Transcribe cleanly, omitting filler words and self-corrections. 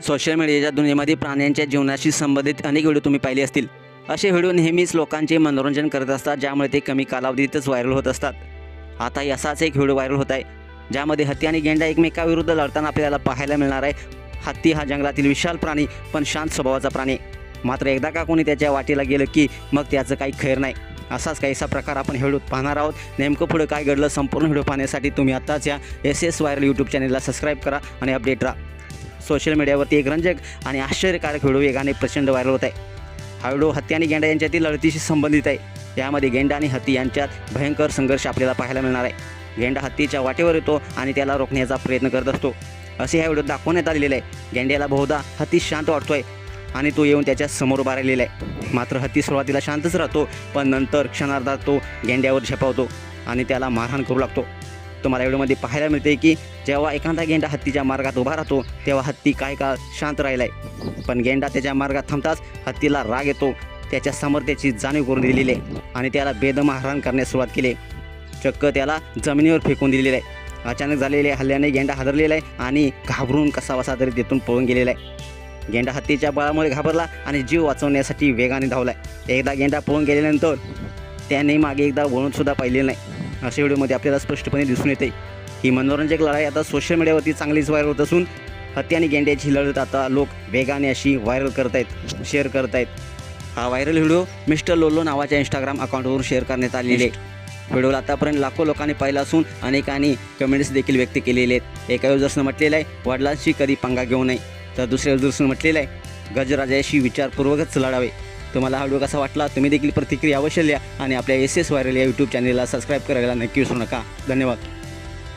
Social मीडियाच्या दुनियेमध्ये प्राण्यांच्या जीवनाशी संबंधित अनेक व्हिडिओ तुम्ही पाहिले असतील। असे व्हिडिओ नेहमीच लोकांचे मनोरंजन करत असतात, ज्यामुळे ते कमी कालावधीतच व्हायरल होत असतात। आता असाच एक व्हिडिओ व्हायरल होत आहे, ज्यामध्ये हत्ती आणि गेंडा एकमेकाविरुद्ध लढताना आपल्याला पाहायला मिळणार आहे। हत्ती हा जंगलातील विशाल प्राणी, पण शांत स्वभावाचा प्राणी। मात्र एकदा का कोणी त्याच्या वाटेला गेलं की मग त्याचं काही खैर नाही। असाच काहीसा प्रकार आपण व्हिडिओत पाहणार आहोत। नेमकं पुढे काय घडलं, संपूर्ण व्हिडिओ पाहण्यासाठी तुम्ही आत्ताच या SS व्हायरल यूट्यूब चॅनलला सबस्क्राईब करा आणि अपडेट राहा। सोशल मीडियावरती एक रंजक आणि आश्चर्यकारक व्हिडिओ वेगाने प्रचंड व्हायरल होत आहे। हा व्हिडिओ हत्ती आणि गेंडा यांच्यातील लढतीशी संबंधित आहे। यामध्ये गेंडा आणि हत्ती यांच्यात भयंकर संघर्ष आपल्याला पाहायला मिळणार आहे। गेंडा हत्तीच्या वाटेवर येतो आणि त्याला रोखण्याचा प्रयत्न करत असतो, असे ह्या व्हिडिओत दाखवण्यात आलेले आहे। गेंड्याला बहुधा हत्ती शांत वाटतोय आणि तो येऊन त्याच्या समोर उभा राहिलेला आहे। मात्र हत्ती सुरुवातीला शांतच राहतो, पण नंतर क्षणार्धात तो गेंड्यावर झेपावतो आणि त्याला मारहाण करू लागतो। तुम्हाला व्हिडिओमध्ये पाहायला मिळते की जेव्हा एखादा गेंडा हत्तीच्या मार्गात उभा राहतो, तेव्हा हत्ती काय काळ शांत राहिलाय, पण गेंडा त्याच्या मार्गात थांबताच हत्तीला राग येतो। त्याच्या सामर्थ्याची जाणीव करून दिलेली आहे आणि त्याला बेदम मारहाण करण्यास सुरुवात केली। चक्क त्याला जमिनीवर फेकून दिलेलं आहे। अचानक झालेल्या हल्ल्याने गेंडा हादरलेला आहे आणि घाबरून कसाबसा तरी तिथून पळून गेलेला आहे। गेंडा हत्तीच्या बळामुळे घाबरला आणि जीव वाचवण्यासाठी वेगाने धावलाय। एकदा गेंडा पळून गेल्यानंतर त्याने मागे एकदा वळून सुद्धा पाहिलेलं नाही। अशा व्हिडिओमध्ये आपल्याला स्पष्टपणे दिसून येते ही मनोरंजक लढाई आता सोशल मीडियावरती चांगलीच व्हायरल होत असून हत्ती आणि गेंड्याची लढत आता लोक वेगाने अशी व्हायरल करत आहेत, शेअर करत आहेत। हा व्हायरल व्हिडिओ मिस्टर लोल्लो नावाच्या इंस्टाग्राम अकाउंटवरून शेअर करण्यात आलेले आहे। व्हिडिओला आतापर्यंत लाखो लोकांनी पाहिला असून अनेकांनी कमेंट्स देखील व्यक्त केलेले आहेत। एका युजर्सनं म्हटलेलं आहे, वडिलांशी कधी पंगा घेऊ नये, तर दुसऱ्या युजर्सनं म्हटलेलं आहे, गजराजाशी विचारपूर्वकच लढावे। तुम्हाला हा व्हिडिओ कसा वाटला, तुम्ही देखील प्रतिक्रिया अवश्य लिहा आणि आपल्या SS व्हायरल या यूट्यूब चॅनलला सबस्क्राईब करायला नक्की विसरू नका। धन्यवाद।